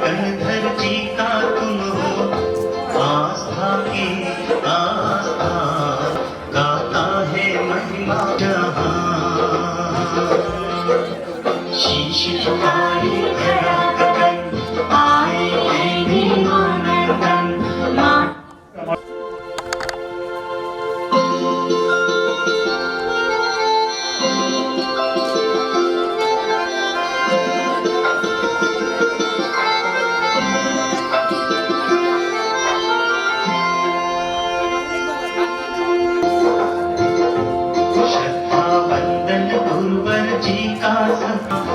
गणधर जी का तुम हो आस्था की आस्था, गाता है महिमा जहां। शीश झुकाए खड़ा गगन, आए हैं दीवानंदन।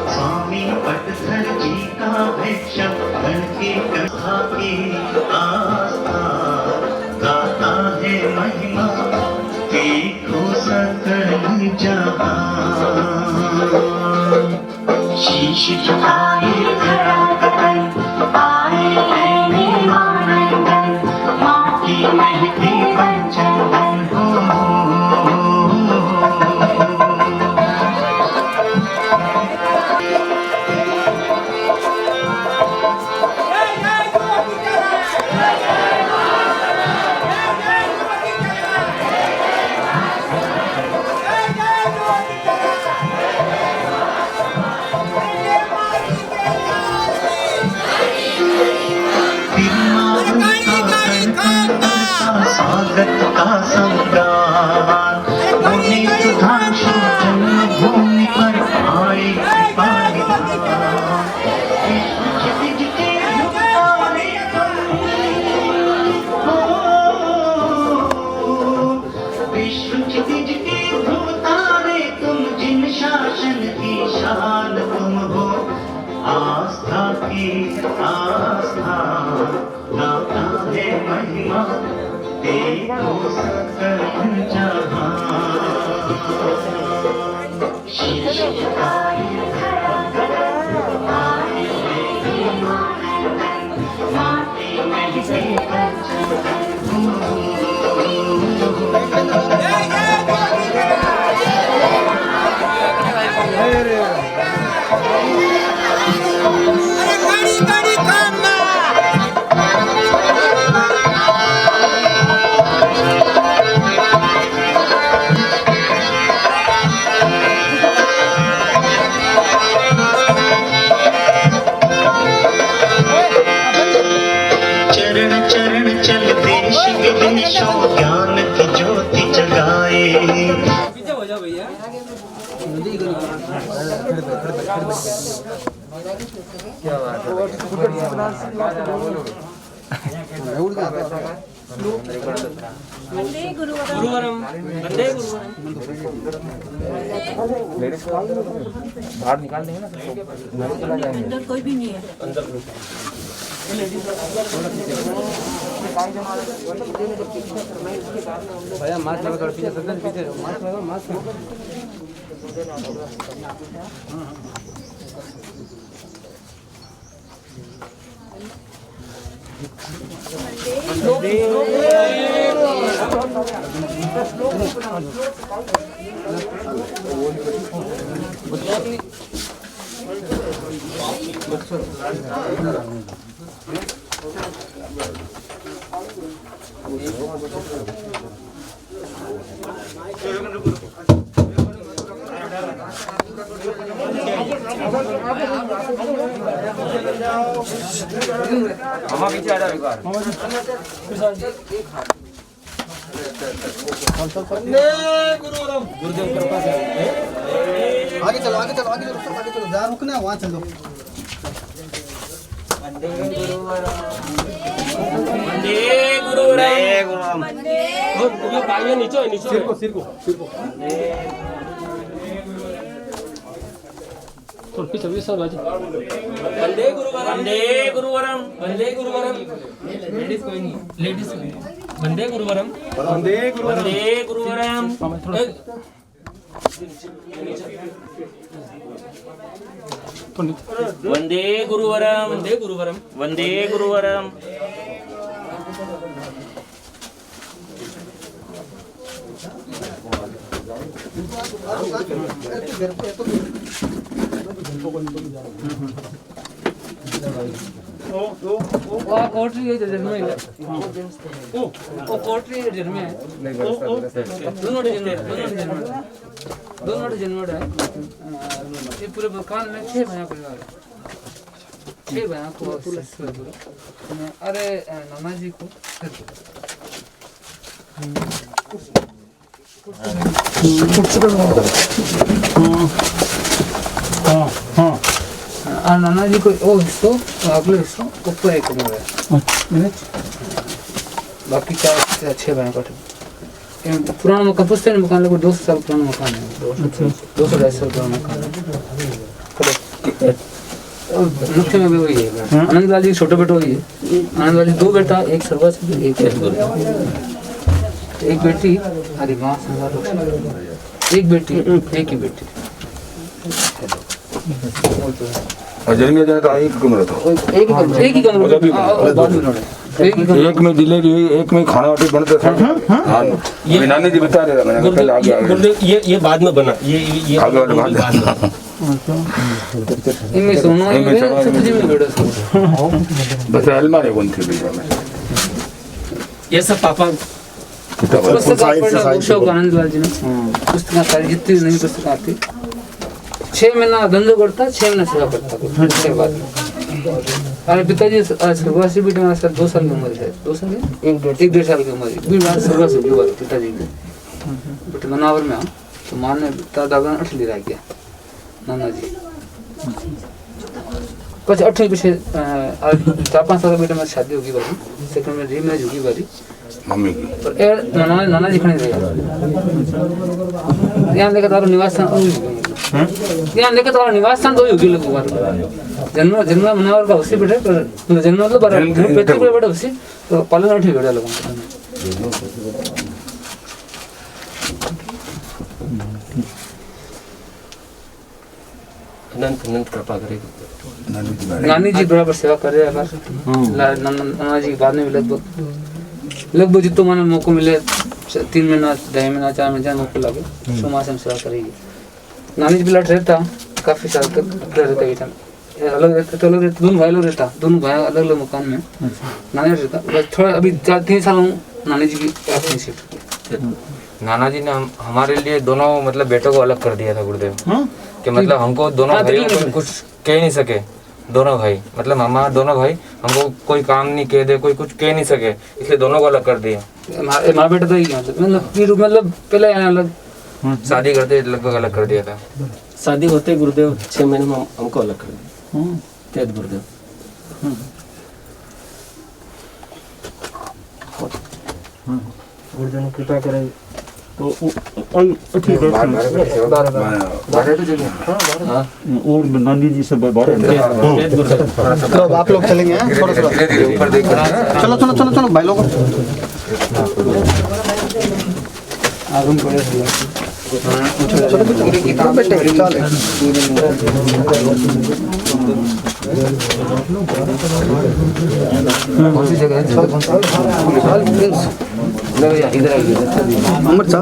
स्वामी पटधर जी का भिक्षक गण की कथा की आस्था, गाता है महिमा देखो सकल जहां। शीश झुकाए खड़ा गगन, आए हैं दीवानंदन। माँ की महती पंचंदन हो। स्वागत का सम्राट पुनीत सुधांशु जन्मभूमि पर आए विश्व क्षितिज के भूतारे तुम, जिन शासन की शान तुम हो। आस्था की आस्था, गाता है महिमा देखो सकल जहां। शीश झुकाए खड़ा गगन, आए हैं दीवानंदन। माटी में से पंचंदन हो। चरण चरण चलते शिव विदेशों, ज्ञान की ज्योति जगाए। पीछे हो जाओ भैया। क्या बात है। वंदे गुरुवरम, वंदे गुरुवरम। बाहर निकाल देंगे ना, अंदर कोई भी नहीं है। भैया मास्क लगा, थोड़ा पीछे सदन पीछे मास्क लगा, मास्क मामा पीछे आ जाओ एक बार। गुरुदेव कृपा से आगे चलो, आगे चलो, आगे चलो, आगे चलो, जहाँ रुकना वहाँ चलो। वंदे गुरुवरम, वंदे गुरुवरम, वंदे गुरुवरम। नीचे नीचे सिर को, सिर को, सिर को। पीछे भी सब बाजी। वंदे गुरुवरम, वंदे गुरुवरम, वंदे गुरुवरम। लेडीज कोई नहीं, लेडीज कोई नहीं। वंदे गुरुवरम, वंदे गुरुवरम, वंदे गुरुवरम। वंदे गुरुवरम, वंदे गुरुवरम, वंदे गुरुवरम। वो कोटरी है जन्म है वो कोटरी है जन्म है दोनों जन्म है ये पूरे मकान में 6 भैया परिवार 6 भैया को अरे नाना जी को नाना जी को वो हिस्सों अगले हिस्सों ऊपर एक कमरा है बाकी 4 भैया का पुराना मकान पुश्तैनी मकान लगभग 200 साल पुराना मकान है 200 साल पुराना मकान है मुख्य में भी वही है आनंद लाल जी छोटे बेटे वही है आनंद लाल जी 2 बेटा एक सर्वस एक बेटी अरे माँ एक बेटी एक ही बेटी और जन्म जाए तो एक कमरा था एक ही कमरा एक में डिलीवरी हुई एक में खाना वाटी बनता था हाँ ये नानी जी बता रहे थे मैंने कल आगे ये बाद में बना ये आगे वाले बाद इनमें सोना है सब्जी में बेटा बस अलमारी बंद थी बीच में ये सब पापा पुस्तक आनंद लाल जी ने पुस्तक सारी जितनी नई पुस्तक आती 6 महीना धंधो करता 6 महीना सेवा करता उसके बाद अरे पिताजी स्वर्गवासी भी हमारे साथ 2 साल की उम्र है 2 साल एक 1.5 साल की उम्र भी बात स्वर्गवासी हुआ पिताजी ने बेटे मनावर में तो माँ ने दादा ने 8 ले रह गया नाना जी कुछ 8 पीछे 4-5 साल बेटे मेरी शादी होगी बारी सेकंड में रीमैरिज होगी बारी मम्मी की पर नाना जी खड़े रहे यहाँ लेकर तारो निवास स्थान यहाँ लेकर तारो निवास स्थान 2 होगी लोगों का जन्म मनावर का उसी बेटे पर जन्म तो बड़ा पेट पे बेटा उसी तो पालन 8 बेटा लोगों का अनंत कृपा करेगी नानी जी बराबर सेवा कर रहे हैं नाना जी के बाद में भी लगभग जितना माने मौका मिले 3 महीना 2 महीना 4 महीना मौका लगे तो माँ से हम सेवा करेगी नानी जी भी लड़ रहता काफी साल तक रहता बेटा अलग रहता तो अलग रहता दोनों भाई अलग अलग मकान में नानी रहता बस थोड़ा अभी 3 साल हूँ नानी जी की अपनी शिफ्ट नाना जी ने हमारे लिए दोनों मतलब बेटों को अलग कर दिया था गुरुदेव कि मतलब हमको दोनों भाइयों को कुछ कह नहीं सके दोनों भाई मतलब हमारे दोनों भाई हमको कोई काम नहीं कह दे कोई कुछ कह नहीं सके इसलिए दोनों को अलग कर दिया हमारा बेटा तो ही मतलब पहले अलग शादी करते लगभग अलग कर दिया था शादी होते गुरुदेव 6 महीने में हमको अलग कर दिया तेज गुरुदेव गुरुदेव ने कृपा करे तो ठीक है और नानी जी से बात तो आप लोग चलेंगे थोड़ा चलो भाई लोग नंबर 4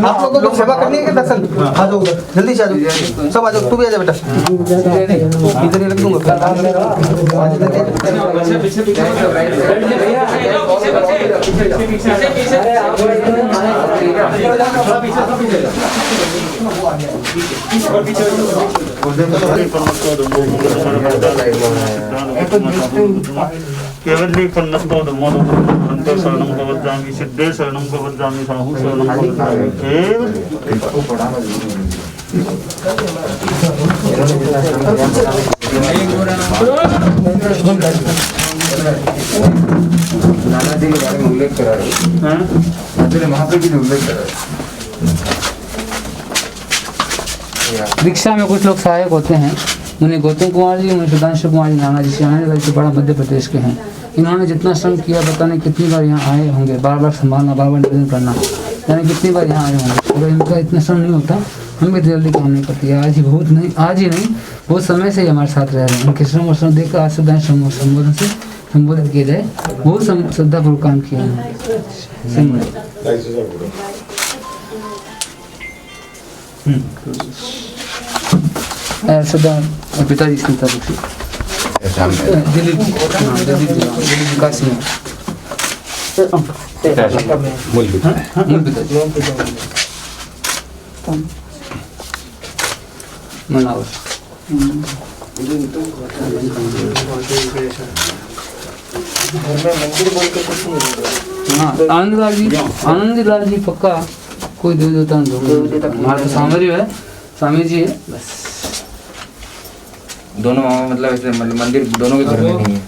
आप लोगों को सेवा करनी है क्या दर्शन आ जाओ उधर जल्दी से आ जाओ सब आ जाओ तू भी आ जा बेटा इधर ही रख दूंगा केवल शरणं भवजामि सिद्धे शरणं भवजामि साहु शरणं भवजामि नाना जी के बारे में उल्लेख करा रहे महाप्रभु जी ने उल्लेख करा रिक्शा में कुछ लोग सहायक होते हैं मुनि गौतम कुमार जी मुनि सुधांशु कुमार जी नाना जी से आने वाले से बड़ा मध्य प्रदेश के हैं इन्होंने जितना श्रम किया पता नहीं कितनी बार यहाँ आए होंगे बार बार संभालना बार बार निवेदन करना यानी कितनी बार यहाँ आए होंगे अगर इनका इतना श्रम नहीं होता हम भी जल्दी काम नहीं करती आज ही नहीं बहुत समय से ही हमारे साथ रह रहे हैं उनके श्रम और श्रम देखकर आज सदाएं संबोधन से संबोधित किया जाए बहुत श्रद्धापूर्वक काम किया है श्रद्धा पिताजी संता ऋषि दिलीप दिलीप विकास सिंह मूल पिताजी मनावर हाँ आनंद लाल जी पक्का कोई देव देवता हमारा तो सामर्य है स्वामी जी है बस दोनों मामा मतलब ऐसे मतलब मंदिर दोनों के घर में नहीं है।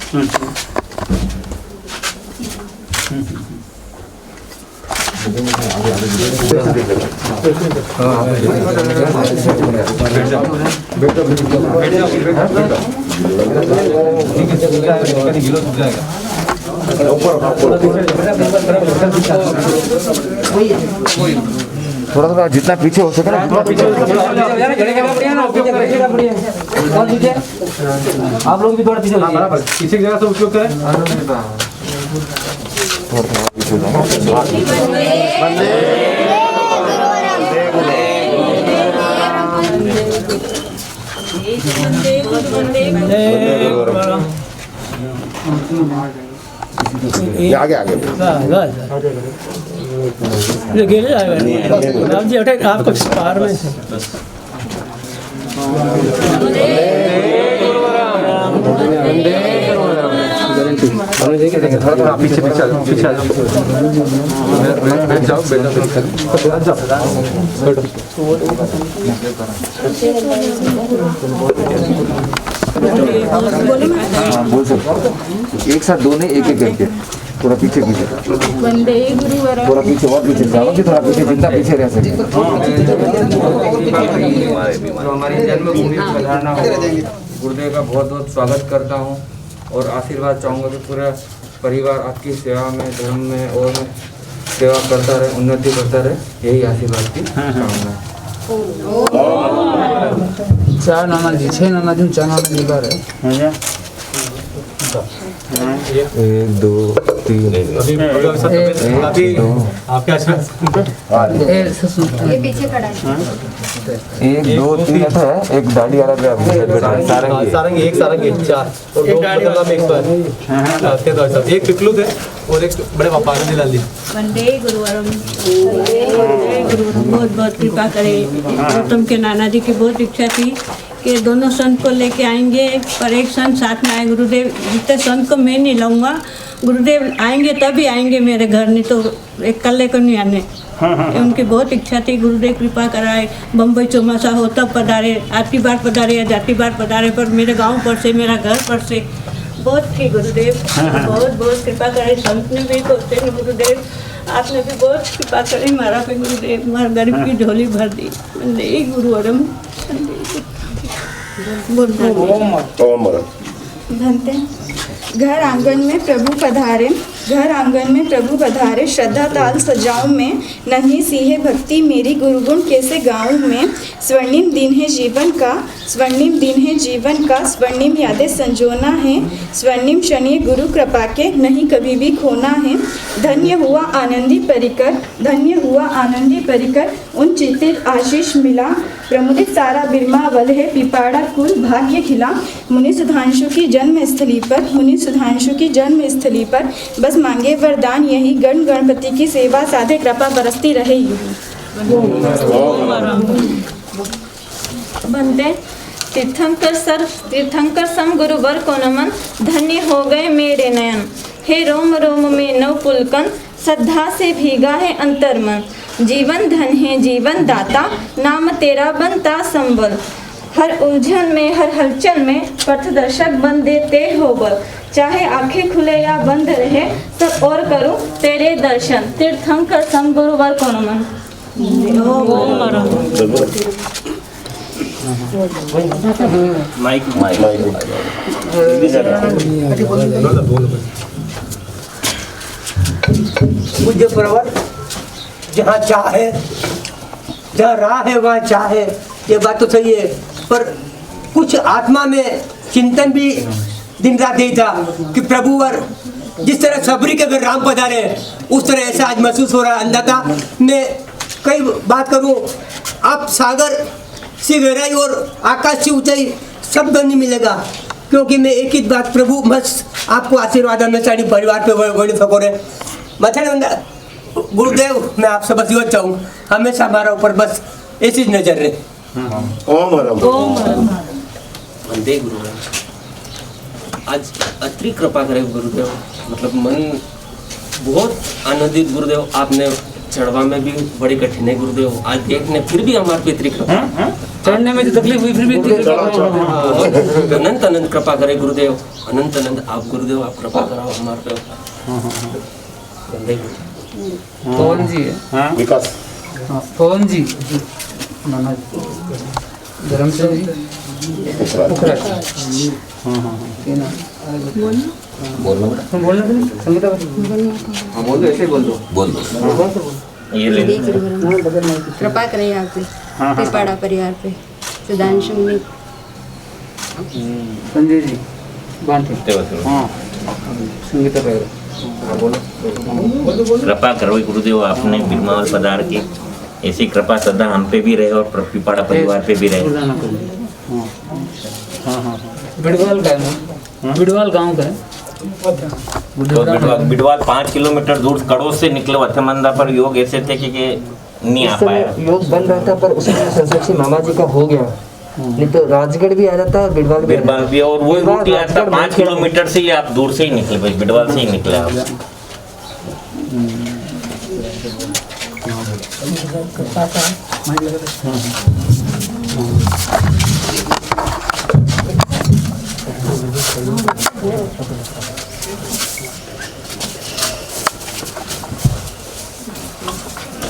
थोड़ा थोड़ा जितना पीछे हो सके ना आप लोग भी थोड़ा पीछे बराबर पीछे की जगह से उपयोग करें। आगे आगे राम जी अटैक आपको पार में थोड़ा थोड़ा पीछे पीछे पीछे आ जाओ बैठ जाओ बोल सकते एक साथ दोनों एक एक करके थोड़ा पीछे पीछे वंदे गुरुवरम थोड़ा पीछे और पीछे जाओ कि थोड़ा पीछे जितना पीछे रह सके हमारी जन्मभूमि में पधारना हो गुरुदेव का बहुत बहुत स्वागत करता हूँ और आशीर्वाद चाहूँगा कि पूरा परिवार आपकी सेवा में धर्म में और सेवा करता रहे उन्नति करता रहे यही आशीर्वाद की कामना है। चार नाना जी 6 नाना जी 4 नाना जी घर है 1 2 3 आपके आसपास ये पीछे खड़ा है 1 2 3 है एक दाढ़ी वाला भी सारंगी सारंगी एक सारंगी 4 और 2 मतलब एक तो है एक पिकलू थे और एक बड़े पापा ने डाल दी। वंदे गुरुवरम बहुत बहुत कृपा करे। गौतम के नाना जी की बहुत इच्छा थी कि दोनों संत को लेके आएंगे पर एक संत साथ में आए। गुरुदेव जितने संत को मैं नहीं लाऊंगा, गुरुदेव आएंगे तभी आएंगे मेरे घर, नहीं तो एक कल्ले को नहीं आने। उनकी बहुत इच्छा थी, गुरुदेव कृपा कराए। बम्बई चौमासा हो तब पधारे, आती बार पधारे या जाती बार पधारे, पर मेरे गांव पर से मेरा घर पर से बहुत थी गुरुदेव। बहुत बहुत कृपा करे। संत ने भी कहते हैं गुरुदेव आपने भी बहुत कृपा करी हमारा पे गुरुदेव, हमारा गरीब की झोली भर दी। वंदे गुरुवरम भंते घर आंगन में प्रभु पधारे, घर आंगन में प्रभु पधारे, श्रद्धा ताल सजाऊं में, नन्ही सी है भक्ति मेरी, गुरुगुण कैसे गाऊं मैं। स्वर्णिम दिन है जीवन का, स्वर्णिम दिन है जीवन का, स्वर्णिम यादें संजोना है, स्वर्णिम क्षण गुरु कृपा के नहीं कभी भी खोना है। धन्य हुआ आनंदी परिकर, धन्य हुआ आनंदी परिकर, उन चितित आशीष मिला, प्रमुदित सारा बिरमावल है, पिपाड़ा कुल भाग्य खिला। मुनि सुधांशु की जन्म स्थली पर, मुनि सुधांशु की जन्म स्थली पर, बस मांगे वरदान यही, गण गणपति की सेवा साधे, कृपा बरसती रहे यूं। बनते तीर्थंकर सम गुरुवर को नमन, धन्य हो गए मेरे नयन, हे रोम रोम में नव पुलकन, श्रद्धा से भीगा है अंतर्मन। जीवन धन है जीवन दाता, नाम तेरा बनता संबल, हर उलझन में हर हलचल में पथदर्शक बन देते हो बल। चाहे आंखें खुले या बंद रहे सब और करूं तेरे दर्शन, तीर्थंकर सम गुरुवर को नमन। मुझे परवर जहाँ चाहे, जहाँ राह है वहाँ चाहे, ये बात तो सही है, पर कुछ आत्मा में चिंतन भी दिन रात यही था कि प्रभुवर जिस तरह सबरी के अगर राम पधारे उस तरह ऐसा आज महसूस हो रहा है। अंधता ने कई बात करूं, आप सागर से गहराई और आकाश से ऊंचाई शब्द नहीं मिलेगा, क्योंकि मैं एक ही बात प्रभु बस आपको आशीर्वाद हमेशा परिवार पे बड़ी फकोर है। मतलब गुरुदेव मैं आपसे बस ये चाहूँ हमेशा हमारा ऊपर बस ऐसी नजर रहे। ओम ओम वंदे गुरुवरम। आज अति कृपा करे गुरुदेव, मतलब मन बहुत आनंदित गुरुदेव। आपने चढ़वा में भी बड़ी कठिन है गुरुदेव, आज देखने फिर भी हमारे पे इतनी कृपा, चढ़ने में जो तकलीफ हुई फिर भी अनंत अनंत कृपा करे गुरुदेव, अनंत अनंत आप गुरुदेव आप कृपा कराओ हमारे पे। वंदे गुरुदेव। पवन जी है विकास पवन जी नाना धर्म सिंह जी बोलना संगीता बोल दो, ऐसे बोल दो। ये ले कृपा करें आप पे पिपाड़ा परिवार पे सुधांशु में संजय जी बांटे हाँ संगीता कृपा करो गुरुदेव, आपने बिरमावल पधार के ऐसी कृपा सदा हम पे भी रहे और पिपाड़ा परिवार पे भी रहे। बिडवाल का है, बिडवाल गांव का है। तो बिडवाल 5 किलोमीटर दूर कड़ों से निकले वथमंदा पर योग ऐसे थे कि नहीं आ पाया। योग बन रहा था पर उसमें संसद मामा जी का हो गया, नहीं तो राजगढ़ भी आ जाता है, बिडवाल भी और वो रूट आता 5 किलोमीटर से ही आप दूर से ही निकले भाई, बिडवाल से ही निकले आप।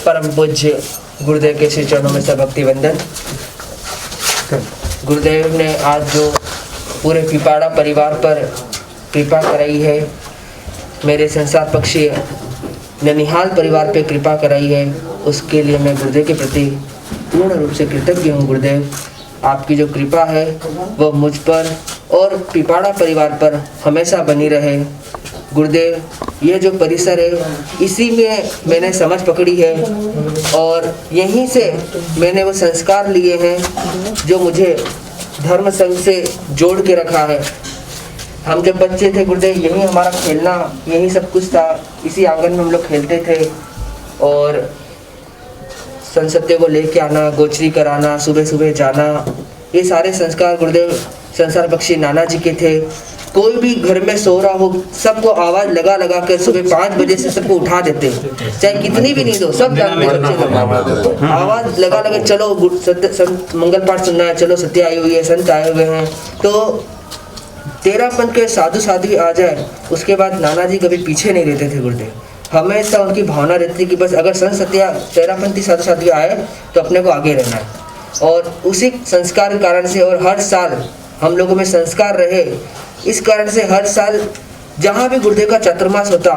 परम पूज्य गुरुदेव के श्री चरणों में सब भक्ति वंदन। गुरुदेव ने आज जो पूरे पिपाड़ा परिवार पर कृपा कराई है, मेरे संसार पक्षी ननिहाल परिवार पे कृपा कराई है, उसके लिए मैं गुरुदेव के प्रति पूर्ण रूप से कृतज्ञ हूँ। गुरुदेव आपकी जो कृपा है वो मुझ पर और पिपाड़ा परिवार पर हमेशा बनी रहे। गुरुदेव ये जो परिसर है इसी में मैंने समझ पकड़ी है और यहीं से मैंने वो संस्कार लिए हैं जो मुझे धर्म संघ से जोड़ के रखा है। हम जब बच्चे थे गुरुदेव यहीं हमारा खेलना यहीं सब कुछ था, इसी आंगन में हम लोग खेलते थे और संसत्य को लेके आना, गोचरी कराना, सुबह सुबह जाना, ये सारे संस्कार गुरुदेव संसार बख्शी नाना जी के थे। कोई भी घर में सो रहा हो सबको आवाज लगा लगा कर सुबह 5 बजे से सबको उठा देते, चाहे कितनी भी नींद हो, सब जानते बच्चे आवाज लगा लगा चलो मंगल पाठ सुनना है, चलो सत्य आई हुई है, संत आए हुए हैं। तो 13 पंथ के साधु साध्वी आ जाए उसके बाद नाना जी कभी पीछे नहीं रहते थे गुरुदेव, हमेशा उनकी भावना रहती कि बस अगर संत सत्या 13 पंथी साधु साध्वी आए तो अपने को आगे रहना है। और उसी संस्कार के कारण से और हर साल हम लोगों में संस्कार रहे, इस कारण से हर साल जहाँ भी गुरुदेव का चतुर्मास होता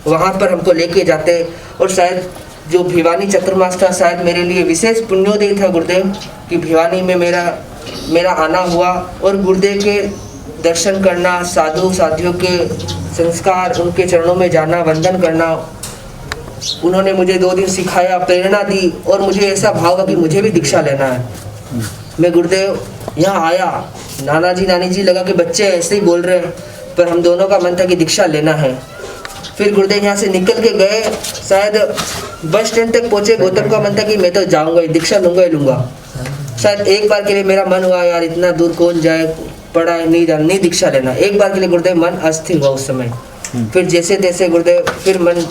वहाँ पर हमको लेके जाते। और शायद जो भिवानी चतुर्मास था शायद मेरे लिए विशेष पुण्योदय था गुरुदेव कि भिवानी में मेरा आना हुआ और गुरुदेव के दर्शन करना, साधु साधियों के संस्कार, उनके चरणों में जाना, वंदन करना। उन्होंने मुझे 2 दिन सिखाया, प्रेरणा दी और मुझे ऐसा भाव हुआ कि मुझे भी दीक्षा लेना है। मैं गुरुदेव यहाँ आया, नाना जी नानी जी लगा कि बच्चे ऐसे ही बोल रहे हैं, पर हम दोनों का मन था कि दीक्षा लेना है। फिर गुरुदेव यहाँ से निकल के गए, शायद बस स्टैंड तक पहुँचे, गौतम का मन था कि मैं तो जाऊँगा, दीक्षा लूँगा ही लूँगा। शायद एक बार के लिए मेरा मन हुआ यार इतना दूर कौन जाए, पढ़ा नहीं दीक्षा लेना। एक बार के लिए गुरुदेव मन अस्थिर हुआ उस समय। फिर जैसे तैसे गुरुदेव फिर मन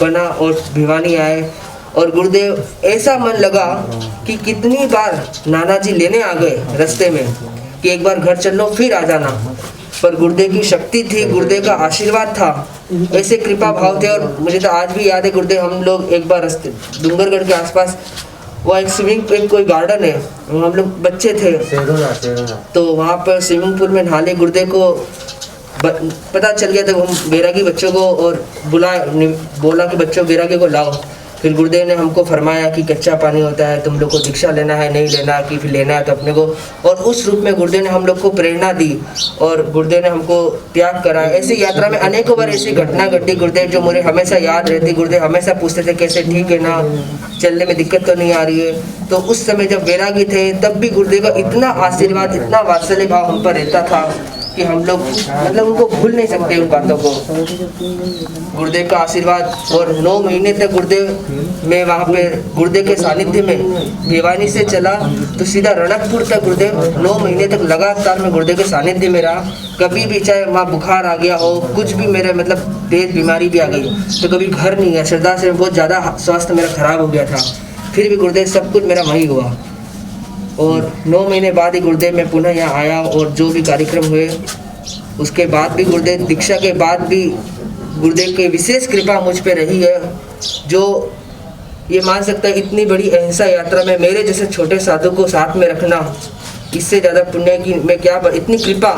बना और भिवानी आए और गुरुदेव ऐसा मन लगा कि कितनी बार नाना जी लेने आ गए रास्ते में कि एक बार घर चल लो फिर आ जाना, पर गुरुदेव की शक्ति थी, गुरुदेव का आशीर्वाद था, ऐसे कृपा भाव थे। और मुझे तो आज भी याद है गुरुदेव हम लोग एक बार रास्ते डूंगरगढ़ के आसपास वहाँ एक स्विमिंग एक कोई गार्डन है, हम लोग बच्चे थे तो वहाँ पर स्विमिंग पूल में नहाले। गुरुदेव को पता चल गया था, हम बैरागी बच्चों को और बोला कि बच्चों बैरागी को लाओ। फिर गुरुदेव ने हमको फरमाया कि कच्चा पानी होता है, तुम लोग को दीक्षा लेना है नहीं लेना, कि फिर लेना है तो अपने को, और उस रूप में गुरुदेव ने हम लोग को प्रेरणा दी और गुरुदेव ने हमको त्याग कराया। ऐसी यात्रा में अनेकों बार ऐसी घटना घटी गुरुदेव जो मुझे हमेशा याद रहती। गुरुदेव हमेशा पूछते थे कैसे ठीक है ना, चलने में दिक्कत तो नहीं आ रही है। तो उस समय जब वैरागी थे तब भी गुरुदेव का इतना आशीर्वाद, इतना वात्सल्य भाव हम पर रहता था कि हम लोग मतलब उनको भूल नहीं सकते उन बातों को। गुरुदेव का आशीर्वाद, और 9 महीने तक गुरुदेव मैं वहाँ पे गुरुदेव के सानिध्य में भिवानी से चला तो सीधा रणकपुर तक गुरुदेव 9 महीने तक लगातार मैं गुरुदेव के सानिध्य में रहा। कभी भी चाहे वहाँ बुखार आ गया हो, कुछ भी मेरे मतलब तेज बीमारी भी आ गई तो कभी घर नहीं गया। श्रद्धा से बहुत ज़्यादा स्वास्थ्य मेरा खराब हो गया था, फिर भी गुरुदेव सब कुछ मेरा वहीं हुआ। और 9 महीने बाद ही गुरुदेव मैं पुनः यहाँ आया और जो भी कार्यक्रम हुए उसके बाद भी गुरुदेव दीक्षा के बाद भी गुरुदेव की विशेष कृपा मुझ पे रही है, जो ये मान सकता है इतनी बड़ी अहिंसा यात्रा में मेरे जैसे छोटे साधु को साथ में रखना, इससे ज़्यादा पुण्य की मैं क्या, इतनी कृपा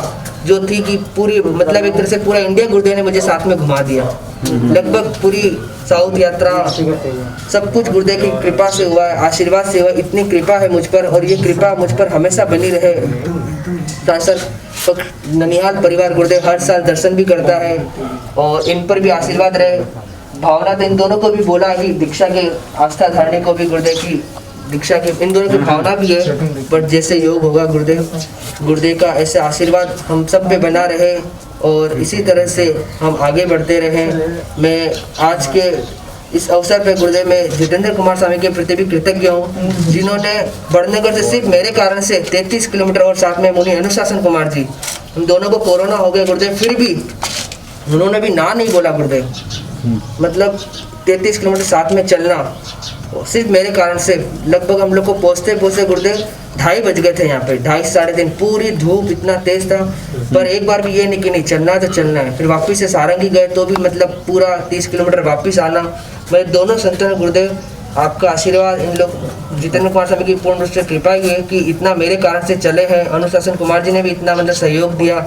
जो थी कि पूरी मतलब एक तरह से पूरा इंडिया गुरुदेव ने मुझे साथ में घुमा दिया। लगभग पूरी साउथ यात्रा सब कुछ गुरुदेव की कृपा से हुआ है, आशीर्वाद से हुआ। इतनी कृपा है मुझ पर और ये कृपा मुझ पर हमेशा बनी रहे। ननिहाल परिवार गुरुदेव हर साल दर्शन भी करता है और इन पर भी आशीर्वाद रहे। भावना तो इन दोनों को भी बोला कि दीक्षा के आस्था धारणे को भी गुरुदेव की दीक्षा के इन दोनों की भावना भी है, बट जैसे योग होगा गुरुदेव का ऐसे आशीर्वाद हम सब पे बना रहे और इसी तरह से हम आगे बढ़ते रहें। मैं आज के इस अवसर पर गुरुदेव में जितेंद्र कुमार स्वामी के प्रति भी कृतज्ञ हूँ, जिन्होंने बड़नगर से सिर्फ मेरे कारण से 33 किलोमीटर और साथ में मुनि अनुशासन कुमार जी, हम दोनों को कोरोना हो गया गुरुदेव, फिर भी उन्होंने भी ना नहीं बोला गुरुदेव। मतलब 33 किलोमीटर साथ में चलना सिर्फ मेरे कारण से। लगभग हम लोग को पहुँचते गुरुदेव 2:30 बज गए थे यहाँ पे, 2:30 साढ़े 3, पूरी धूप इतना तेज था, पर एक बार भी ये नहीं कि नहीं चलना है तो चलना है। फिर वापस से सारंगी गए तो भी मतलब पूरा 30 किलोमीटर वापस आना। मैं दोनों संतों गुरुदेव आपका आशीर्वाद, इन लोग जितेंद्र कुमार स्वामी की पूर्ण रूप से कृपा ही है कि इतना मेरे कारण से चले हैं। अनुशासन कुमार जी ने भी इतना मतलब सहयोग दिया,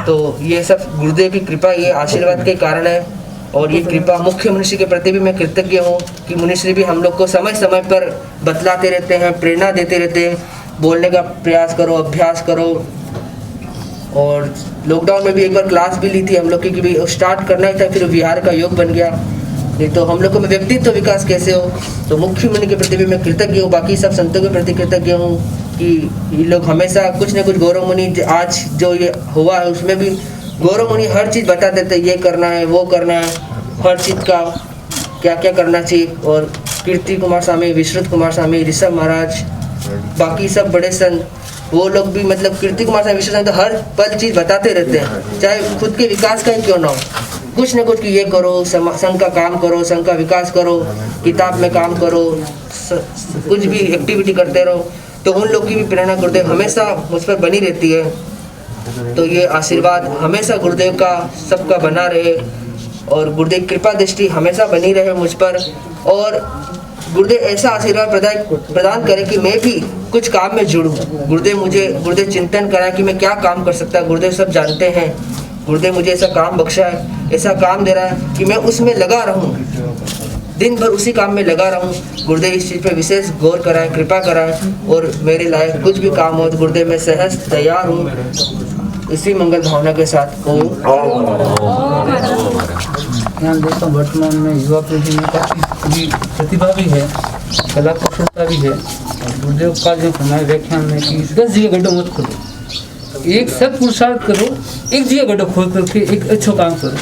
तो ये सब गुरुदेव की कृपा, ये आशीर्वाद के कारण है। और ये कृपा मुख्य मनुष्य के प्रति भी मैं कृतज्ञ हूँ कि मनुष्य भी हम लोग को समय समय पर बतलाते रहते हैं, प्रेरणा देते रहते हैं, बोलने का प्रयास करो, अभ्यास करो। और लॉकडाउन में भी एक बार क्लास भी ली थी हम लोग की, भी स्टार्ट करना ही था, फिर विहार का योग बन गया। नहीं तो हम लोग को व्यक्तित्व विकास कैसे हो, तो मुख्य मुनि के प्रति भी मैं कृतज्ञ हूँ। बाकी सब संतों के प्रति कृतज्ञ हूँ कि ये लोग हमेशा कुछ न कुछ, गौरव मुनि आज जो ये हुआ है उसमें भी गौरव मुनि हर चीज़ बता देते, ये करना है वो करना है, हर चीज़ का क्या क्या करना चाहिए। और कीर्ति कुमार स्वामी, विश्रुत कुमार स्वामी, ऋषभ महाराज, बाकी सब बड़े संत, वो लोग भी मतलब कीर्ति कुमार स्वामी, विश्रुत तो हर पल चीज़ बताते रहते हैं, चाहे खुद के विकास का ही क्यों ना हो, कुछ न कुछ कि ये करो, संघ का काम करो, संघ का विकास करो, किताब में काम करो, कुछ भी एक्टिविटी करते रहो। तो उन लोग की भी प्रेरणा गुरुदेव हमेशा मुझ पर बनी रहती है। तो ये आशीर्वाद हमेशा गुरुदेव का सबका बना रहे और गुरुदेव कृपा दृष्टि हमेशा बनी रहे मुझ पर, और गुरुदेव ऐसा आशीर्वाद प्रदान करे कि मैं भी कुछ काम में जुड़ूं। गुरुदेव चिंतन कराए कि मैं क्या काम कर सकता है, गुरुदेव सब जानते हैं। गुरुदेव मुझे ऐसा काम बख्शा है, ऐसा काम दे रहा है कि मैं उसमें लगा रहूं, दिन भर उसी काम में लगा रहूं। गुरुदेव इस चीज़ पे विशेष गौर कराए, कृपा कराए, और मेरे लायक कुछ भी काम हो तो गुरुदेव मैं सहज तैयार हूँ। इसी मंगल भावना के साथ यहाँ देखो वर्तमान में युवा पीढ़ी में काफ़ी प्रतिभा भी है, कला कुशलता भी है। गुरुदेव का जो हमारे व्याख्यान में कि 10 जगह गड्ढा मत खोलो, एक सब पुरुषार्थ करो, एक जगह गड्ढा खोल करके एक अच्छा काम करो।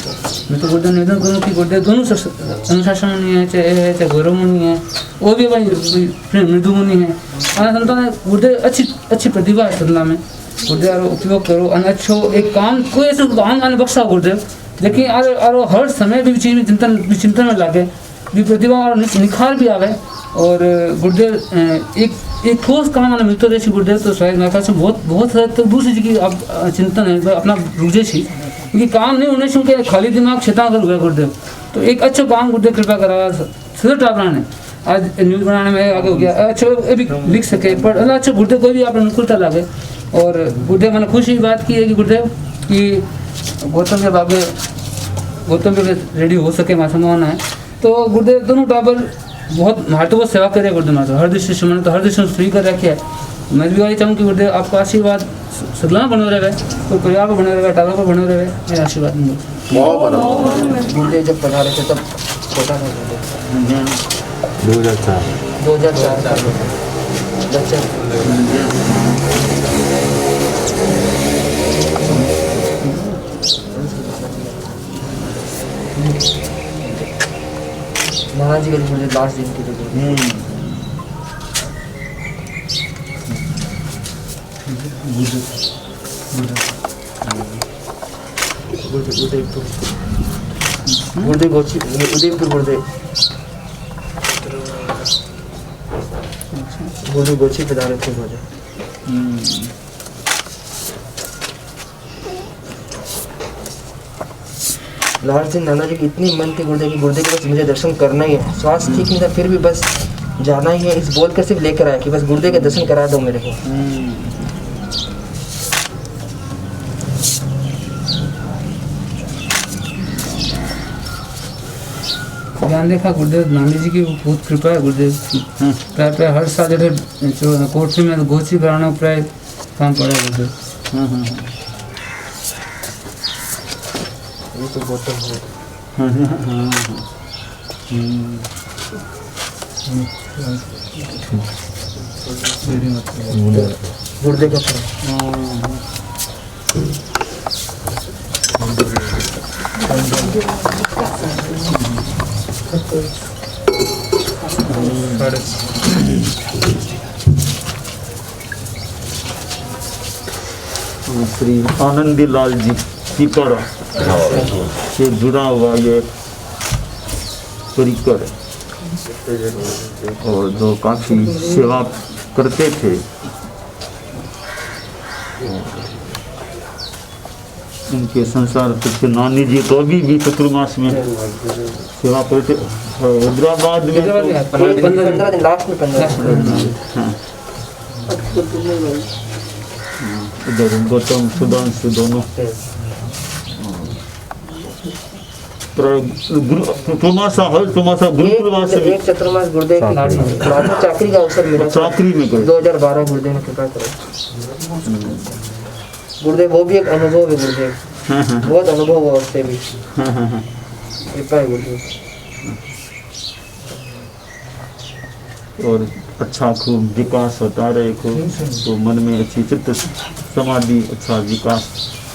मैं तो गुरुदेव निवेदन करूँ कि गुरुदेव दोनों अनुशासन मुनि है, चाहे गौरव मुनि है, वो भी भाई मृदु मुनि है, संतों ने गुरुदेव अच्छी प्रतिभा है सदना में, गुरुदेव उपयोग करो। अच्छो एक काम कोई ऐसा काम आने बख्शा गुरुदेव, लेकिन हर समय भी चीज़ में चिंतन में लागे भी प्रतिभा और निखार भी आवे। और गुरुदेव एक ठोस काम आने मिलते रहे गुरुदेव, तो शायद मेरे ख्याल से बहुत हद तक दूसरी चीज़ की अब चिंतन है अपना रुझे छी, क्योंकि काम नहीं होने से खाली दिमाग क्षेत्र कर हुआ गुरुदेव। तो एक अच्छा काम गुरुदेव कृपा करा सदर टापरा ने आज न्यूज़ बनाने में आगे हो गया, अच्छा ये भी लिख सके, पर अच्छा गुरुदेव कोई भी आप अनुकूलता लागे। और गुरुदेव मैंने खुशी बात की है कि गुरुदेव कि गौतम के रेडी हो सके, मैं संभावना है। तो गुरुदेव दोनों टाबर बहुत महत्व सेवा करे गुरुदेव महाराज, हर दृष्टि से मैंने तो हर दृष्टि से फ्री कर रखे है। मैं भी वही चाहूँ कि गुरुदेव आपका आशीर्वाद सदला बने रहे, कोई परिवार पर बने रहे, टावर पर बने रहे, मेरा आशीर्वाद गुरुदेव जब पढ़ा रहे थे तब छोटा था गुरुदेव। 2004 बच्चा महाराज जी के गुरुदेव लास्ट दिन के लिए गुरुदेव उदयपुर गुरुदेव गोची पधारे थे गुरुदेव। लास्ट दिन नाना जी की इतनी मन थी गुरुदेव की, गुरुदेव के बस मुझे दर्शन करना ही है। स्वास्थ्य ठीक नहीं था फिर भी बस जाना ही है, इस बोल कर सिर्फ लेकर आया कि बस गुरुदेव के दर्शन करा दो मेरे को। ध्यान देखा गुरुदेव नानी जी की बहुत कृपा है गुरुदेव की। प्राय हर साल जो कोर्ट में गोची कराना प्राय काम पड़ा है गुरुदेव। ये तो गौतम गुरुदेव का श्री आनंदी लाल जी टीकरा से जुड़ा हुआ ये परिकर और जो काफी सेवा करते थे, उनके संसार से नानी जी तो अभी भी चतुर्मास में सेवा करते। हैदराबाद में 15 दिन लास्ट में 15 इधर गौतम सुधांशु दोनों चतुर्मासा गुरुकुलवास में एक चतुर्मास गुरुदेव की चाकरी का अवसर मिला, चाकरी में 2012 गुरुदेव ने कृपा करा। गुरुदेव वो भी एक अनुभव है गुरुदेव, बहुत अनुभव हुआ उससे भी, कृपा है गुरुदेव। और अच्छा खूब विकास होता रहे, खूब तो मन में अच्छी चित्त समाधि, अच्छा विकास,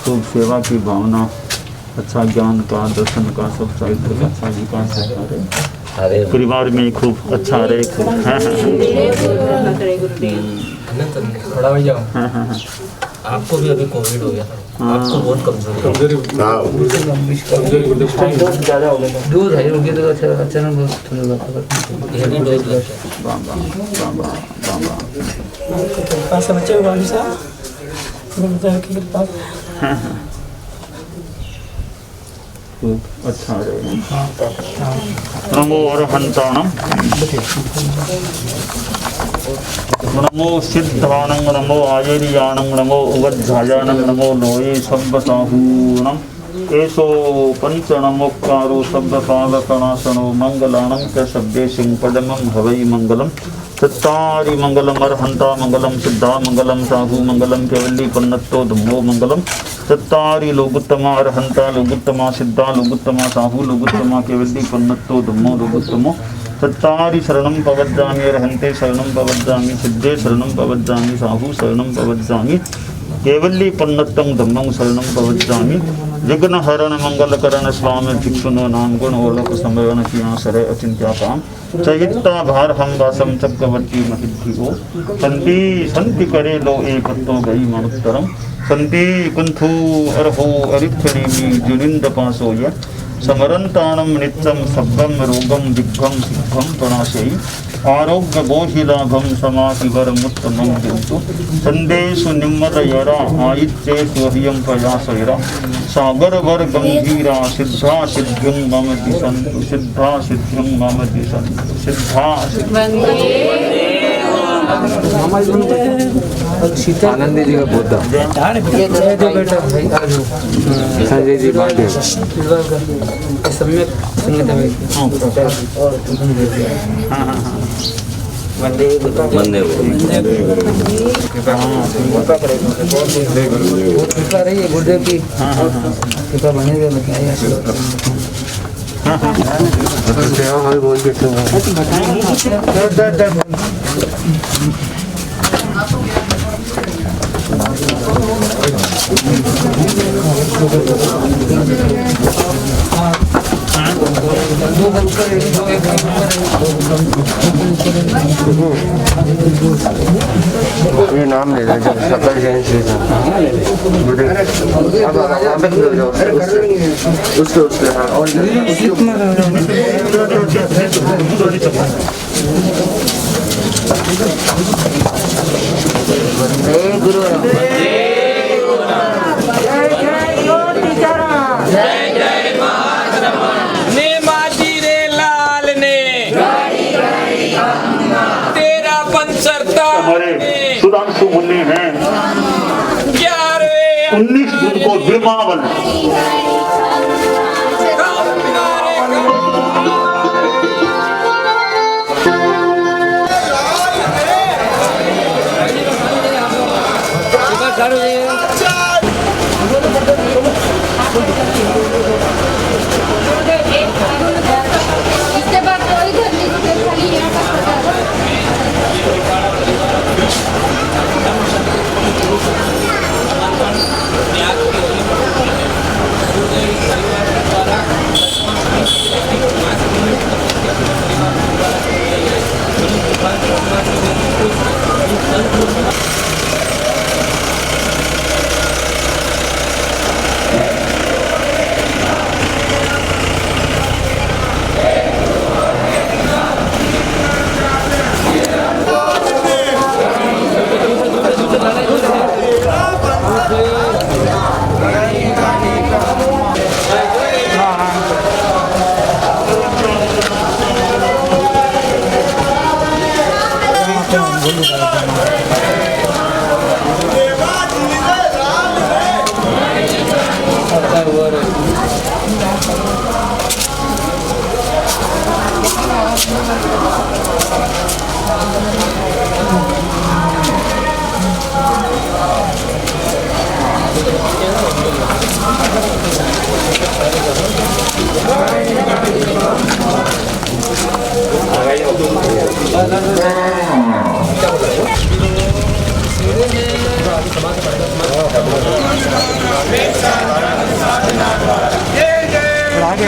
खूब सेवा की भावना, अच्छा ज्ञान का, दर्शन का, सब साहित्य का अच्छा विकास होता रहे, परिवार में खूब अच्छा रहे। थोड़ा भैया आपको भी अभी कोविड हो गया था, आपको बहुत कमजोरी ज़्यादा हो गया, दूध है उनके तो अचानक खूब अच्छा रहे। नमो अरहंताणं, नमो सिद्धाणं, नमो आयर्याणं, नमो उवज्झायाणं, नमो लोये सब्बसाहूणं, एषो पंचनमोक्कारो सब्बपालकनाशनो मंगलाणं च शब्देशिं पदमं हवै मंगलम्। सत्तारि मंगलम अरहंता मंगलम सिद्धा मंगलम साहू मंगलम केवली पन्नत्तो धम्मो मंगलम। सत्तारि लोगुत्तमा अरहंता लोगुत्तमा सिद्धा लोगुत्तमा साहू लोगुत्तमा केवली पन्नत्तो धम्मो लोगुत्तमो। सत्तारि शरणं पवज्जामि अरहंते शरणं पवज्जामि सिद्धे शरणं पवज्जामि साहू शरणं पवज्जामि केवली पन्नत्तं धम्मं शरणं पवज्जामि। विघ्न हरण मंगल करण स्वामी भिक्षुनो नाम गुण ओलक समरण की आश्रय अचिंत्या काम चयित्ता भार हम वासम चक्रवर्ती महिद्धिओ संति संति करे लो ए पत्तो गई मनुत्तरम संति कुंथु अरहो अरिथणीमि जुनिंद पासो य समरंतानम नित्यम सब्बम रोगम दिग्गम सिद्धम प्रणाशयि आरोग्य बोहिलाभम समाधिवर मुत्तमं दिंतु संदेशु निम्मत यरा आयित्येषु ह्रियं प्रयासयरा सागर वर गंभीरा सिद्धा सिद्धिं मम दिशन्तु सिद्धा सिद्धिं मम दिशन्तु सिद्धा आनंदी जी का बुद्ध, संजय जी बांधे, सम्यक संगत है। वंदे कृपा रही है गुरुदेव की, कृपा बने रहे। सेवा भाई बोल के ये नाम ले रहे सकल जैन श्री उसके हाँ और गुरु सुधांशु मुन्नी हैं 19 जून को विमावन इसके बाद कोई घर नहीं तो खाली यहाँ का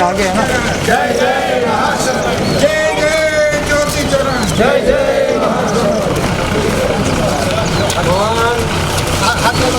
आगे है ना। जय जय जय जय ज्योति चरण जय जय भगवान हाथ में